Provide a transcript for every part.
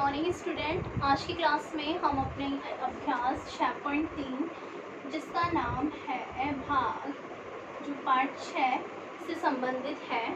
Morning student. आज की class में हम अपने अभ्यास 6.3 जिसका नाम है भाग, जो पार्ट 6 से संबंधित है,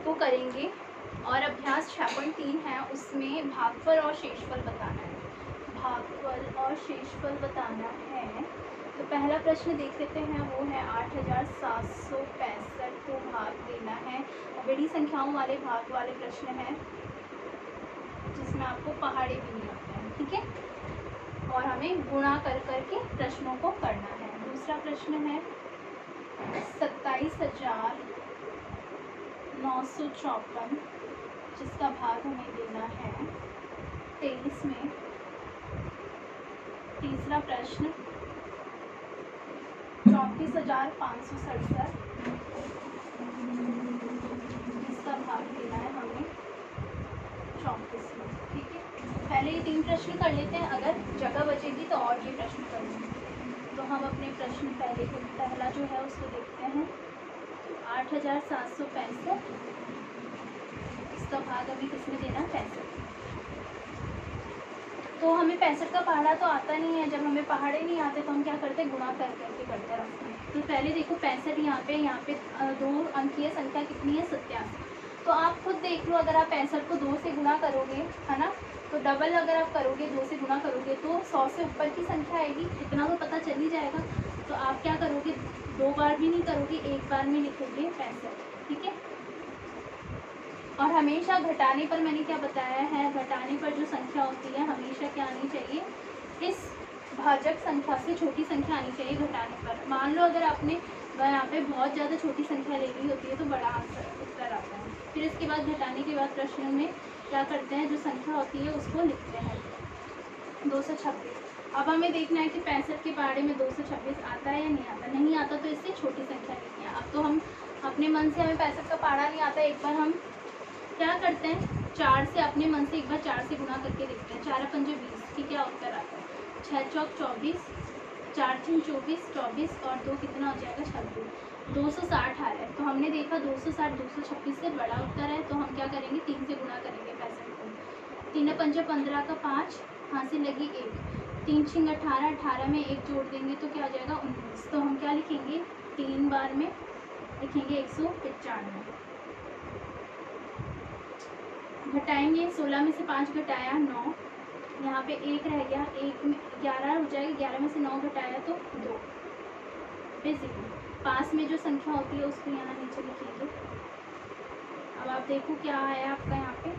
वो करेंगे। और अभ्यास 6.3 है, उसमें भागफल और शेषफल बताना है। भागफल और शेषफल बताना है। तो पहला प्रश्न देख लेते हैं, वो है 8765 को भाग देना है। बड़ी संख्याओं वाले भाग वाले प्रश्न हैं, जिसमें आपको पहाड़े भी नहीं आते हैं, ठीक है। और हमें गुणा कर करके प्रश्नों को करना है। दूसरा प्रश्न है 27,954, जिसका भाग हमें देना है 23 में। तीसरा प्रश्न 34,567, जिसका भाग देना है हमें 34 में, ठीक है। पहले ये 3 प्रश्न कर लेते हैं, अगर जगह बचेगी तो और ये प्रश्न कर लेंगे। तो हम अपने प्रश्न पहला जो है उसको देखते हैं। 8,765, इसका भाग अभी किसमें देना है? 65। तो हमें 65 का पहाड़ा तो आता नहीं है। जब हमें पहाड़े नहीं आते तो हम क्या करते हैं? गुणा कर करके करते रहते हैं। तो पहले देखो 65 यहाँ पे 2 अंकीय संख्या कितनी है? 87। तो आप खुद देख लो, अगर आप 65 को 2 से गुणा करोगे, है ना, तो डबल अगर आप करोगे 2 से गुणा करोगे तो 100 से ऊपर की संख्या आएगी। इतना तो पता चल ही जाएगा। तो आप क्या करोगे? 2 बार भी नहीं करोगे, 1 बार में लिखोगे 65, ठीक है। और हमेशा घटाने पर मैंने क्या बताया है? घटाने पर जो संख्या होती है हमेशा क्या आनी चाहिए? इस भाजक संख्या से छोटी संख्या आनी चाहिए घटाने पर। मान लो अगर आपने यहाँ पे बहुत ज़्यादा छोटी संख्या ले ली होती है तो बड़ा उत्तर आता है। फिर इसके बाद घटाने के बाद प्रश्न में क्या करते हैं? जो संख्या होती है उसको लिखते हैं 226। अब हमें देखना है कि 65 के पहाड़े में 226 आता है या नहीं आता। नहीं आता तो इससे छोटी संख्या लेनी है। अब तो हम अपने मन से, हमें 65 का पहाड़ा नहीं आता, एक बार हम क्या करते हैं? 4 से अपने मन से एक बार 4 से गुणा करके देखते हैं। 4 पंजे 20 की क्या उत्तर आता है? 6 चौक 24, 4 3 24, 24 और 2 कितना हो जाएगा? 26। 260 आ रहा है। तो हमने देखा 260 226 से बड़ा उत्तर है, तो हम क्या करेंगे? 3 से गुणा करेंगे 65 को। 3 पंजे 15 का 5, हाँ से लगी 1, 3 छिंग 18, 18 में 1 जोड़ देंगे तो क्या हो जाएगा? 19। तो हम क्या लिखेंगे? 3 बार में लिखेंगे 195। घटाएंगे, 16 में से 5 घटाया 9, यहाँ पे 1 रह गया, 1 में 11 हो जाएगा, 11 में से 9 घटाया तो 2। बेसिकली पास में जो संख्या होती है उसको यहाँ नीचे लिखेंगे। अब आप देखो क्या आया आपका यहाँ पे?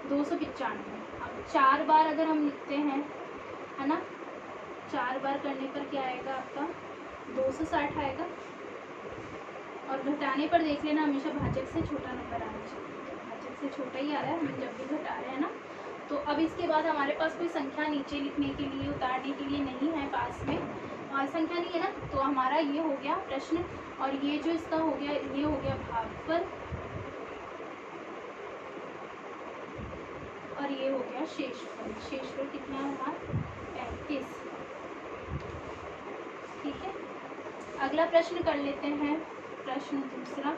295। अब 4 बार अगर हम लिखते हैं, है ना, 4 बार करने पर क्या आएगा आपका? 260 आएगा। और घटाने पर देख लेना, हमेशा भाजक से छोटा नंबर आना चाहिए। भाजक से छोटा ही आ रहा है, हम जब भी घटा रहे हैं ना। तो अब इसके बाद हमारे पास कोई संख्या नीचे लिखने के लिए, उतारने के लिए नहीं है पास में, और संख्या नहीं है ना, तो हमारा ये हो गया प्रश्न। और ये जो इसका हो गया, ये हो गया भागफल, और ये हो गया शेषफल। शेषफल कितना है हमारा? 35, ठीक है। अगला प्रश्न कर लेते हैं, प्रश्न दूसरा।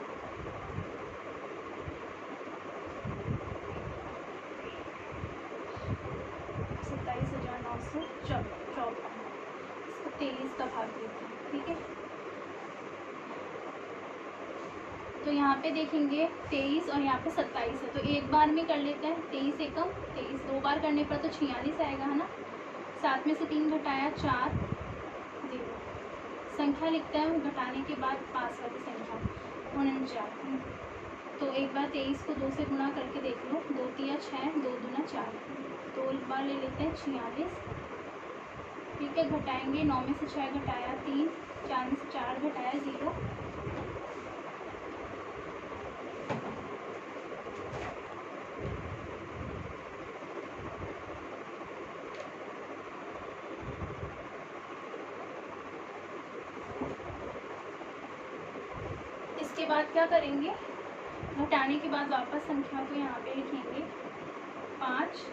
27,954, इसको 23 का भाग देते हैं, ठीक है। तो यहाँ पे देखेंगे 23 और यहाँ पे 27 है, तो एक बार में कर लेते हैं। 23 एकम 23, 2 बार करने पर तो 46 आएगा, है ना। 7 में से 3 घटाया 4, 0। संख्या लिखते हैं घटाने के बाद पास वाली संख्या 49। तो एक बार 23 को 2 से गुणा करके देख लो, 2 तिया 6, 2 दूना 4, 2 बार ले लेते हैं 46, ठीक है। घटाएंगे, 9 में से 6 घटाया 3, 4 में से 4 घटाया 0। इसके बाद क्या करेंगे? घटाने के बाद वापस संख्या को यहाँ पे लिखेंगे 5।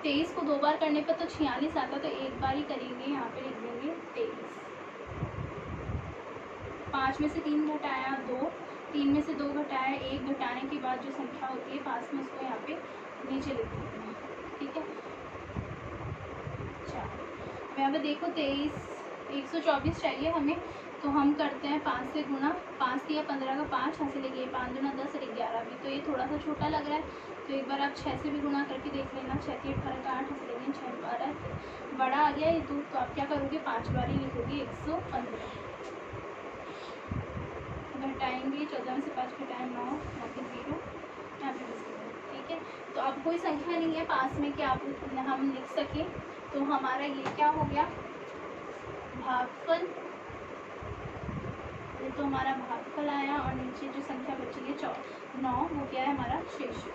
23 को 2 बार करने पर तो 46 आता, तो एक बार ही करेंगे, यहाँ पे लिख देंगे 23। 5 में से 3 घटाया 2, 3 में से 2 घटाया, 1 घटाने के बाद जो संख्या होती है पास में उसको यहाँ पे नीचे लिख देते हैं। ठीक है, अच्छा यहाँ पे देखो 124 चाहिए हमें, तो हम करते हैं 5 से गुणा। 5 दिया 15 का 5 हासिल है, 5 दूना 10 और 11 भी, तो ये थोड़ा सा छोटा लग रहा है, तो एक बार आप 6 से भी गुणा करके देख लेना। 6 3 18 का 8 हासिल है 6 12, बड़ा आ गया ये तो आप क्या करोगे 5 बार ही लिखोगे 115। घटाएंगे 14 में से 5 घटाएं 9, यहाँ पे 0, यहाँ पे 0। ठीक है, तो अब कोई संख्या नहीं है पास में कि आप हम लिख सकें, तो हमारा ये क्या हो गया भागफल। ये तो हमारा भागफल आया, और नीचे जो संख्या बची है 9, वो क्या है हमारा शेषफल।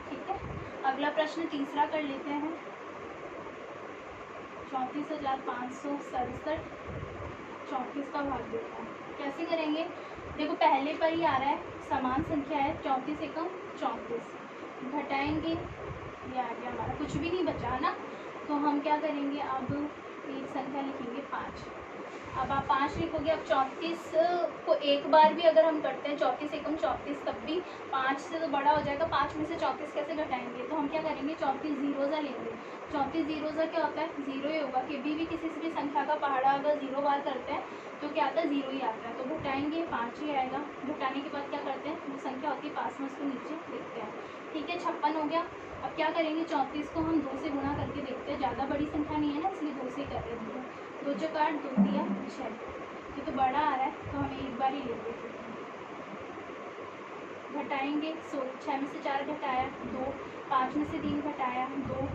ठीक है, अगला प्रश्न तीसरा कर लेते हैं। 34,567 34 का भाग देता है, कैसे करेंगे? देखो पहले पर ही आ रहा है, समान संख्या है, 34 एकम 34, घटाएंगे ये आ गया हमारा, कुछ भी नहीं बचा ना, तो हम क्या करेंगे अब एक संख्या लिखेंगे 5। अब आप 5 लिखोगे। अब 34 को एक बार भी अगर हम करते हैं 34 एकम 34, तब भी 5 से तो बड़ा हो जाएगा। 5 में से 34 कैसे घटाएंगे? तो हम क्या करेंगे 34 जीरोज़ा लेंगे। 34 जीरोज़ा क्या होता है? 0 ही होगा। कभी भी किसी से भी संख्या का पहाड़ा अगर 0 बार करते हैं तो क्या आता है? 0 ही आता है। तो घटाएंगे 5 ही आएगा। घटाने के बाद क्या करते हैं, जो संख्या होती है पास में उसको नीचे लिखते हैं। ठीक है, 56 हो गया। अब क्या करेंगे 34 को हम 2 से गुणा करके देखते हैं। ज़्यादा बड़ी संख्या नहीं है ना, इसलिए 2 से ही कर रहे हैं। 2 चौक 8, 2 दिया 6, ये तो बड़ा आ रहा है तो हमें एक बार ही ले लेते हैं। घटाएंगे 6 में से 4 घटाया 2, 5 में से 3 घटाया 2,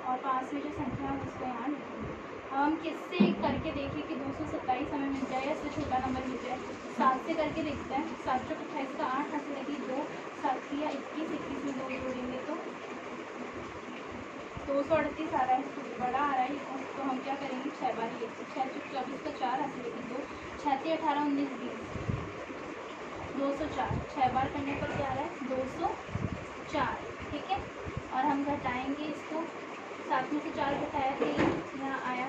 और 5 में जो संख्या है उसको यहाँ लिखेंगे। अब हम किससे करके देखें कि 227 हमें मिल जाए या इससे छोटा नंबर मिल जाए? 7 से करके देखते हैं। 7 चौक 28 का 8 हासिल लगी 2, 7 या 21, 21 में 2 जोड़ेंगे तो 238 आ रहा है, तो बड़ा आ रहा है, तो हम क्या करेंगे 6 बार ही लेते हैं। 6 चौक 24 का 4 हासिल लगी 2, 6 18 19 20, 204, 6 बार करने पर क्या आ रहा है 204। ठीक है, और हम घटाएंगे इसको। 7 में से 4 घटाया 3, यहाँ आया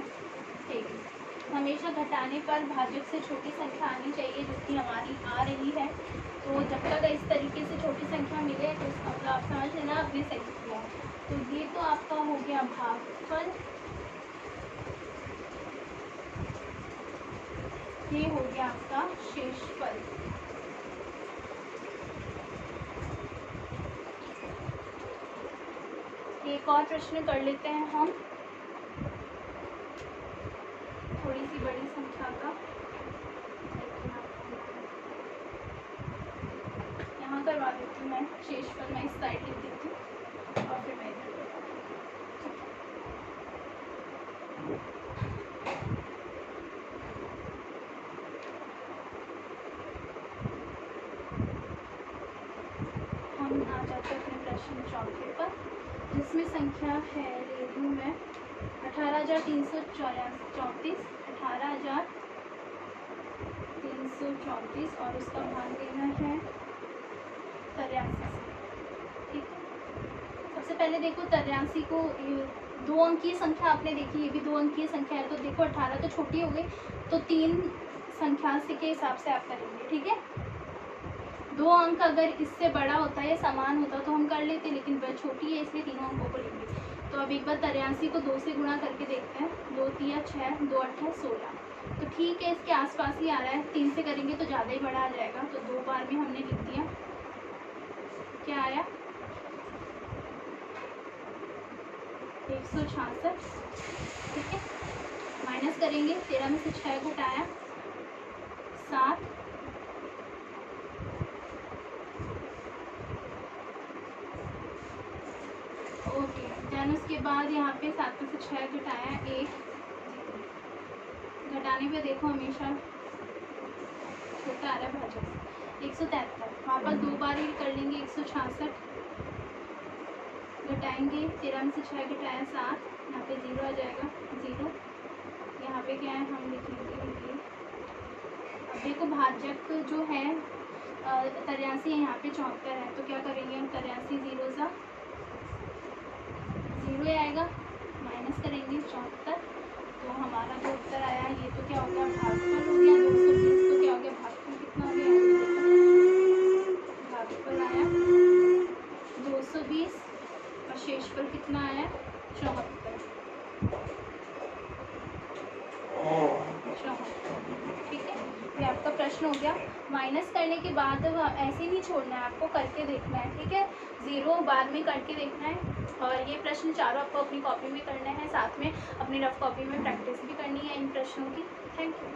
23। हमेशा घटाने पर भाजक से छोटी संख्या आनी चाहिए, जिसकी हमारी आ रही है। तो जब तक इस तरीके से छोटी संख्या मिले तो इसका मतलब आप समझ लेना आपने सही किया। तो ये तो आपका हो गया भागफल, ये हो गया आपका शेषफल। एक और प्रश्न कर लेते हैं हम, थोड़ी सी बड़ी संख्या का। यहाँ करवा देती हूँ मैं शेषफल, मैं इस साइड लिख देती हूँ और फिर मैं इधर हम आ जाते हैं अपने प्रश्न चौथे पर, जिसमें संख्या है ले रही हूँ मैं 18,334, 18,334, और उसका भाग देना है 83 से। ठीक है, सबसे पहले देखो 83 को 2 अंकीय संख्या आपने देखी, ये भी 2 अंकीय संख्या है, तो देखो 18 तो छोटी हो गई, तो 3 संख्या के हिसाब से आप करेंगे। ठीक है, 2 अंक अगर इससे बड़ा होता है या समान होता तो हम कर लेते, लेकिन वह छोटी है इसलिए तीनों अंकों को लेंगे। तो अब एक बार 83 को 2 से गुणा करके देखते हैं। 2 3 6, 2 8 16, तो ठीक है इसके आसपास ही आ रहा है। 3 से करेंगे तो ज़्यादा ही बड़ा आ जाएगा, तो 2 बार में हमने लिख दिया। क्या आया 166। ठीक है, माइनस करेंगे। 13 में से 6 घटाया 7, ओके देन उसके बाद यहाँ पे 7 में से 6 घटाया 1, घटाने पे देखो हमेशा छोटा आ रहा है भाजक। 173 वहाँ पर 2 बार ही कर लेंगे। 166 घटाएंगे। 13 में से 6 घटाया 7, यहाँ पे 0 आ जाएगा 0। यहाँ पे क्या है हम लिखेंगे ये। अब देखो भाजक जो है 83 है, यहाँ पे 74 है, तो क्या करेंगे हम 83 जीरोज़ा 0 आएगा, माइनस करेंगे 74, तो हमारा जो उत्तर आया क्या हो गया भागफल हो गया 220, तो क्या हो गया भागफल कितना हो गया, भागफल आया 220 और शेषफल कितना आया 74। ठीक है, ये आपका प्रश्न हो गया। माइनस करने के बाद ऐसे नहीं छोड़ना है, आपको करके देखना है। ठीक है, 0 बाद में करके देखना है। और ये प्रश्न चारों आपको अपनी कॉपी में करना है, साथ में अपनी रफ कॉपी में प्रैक्टिस भी करनी है इन प्रश्नों की। Thank you.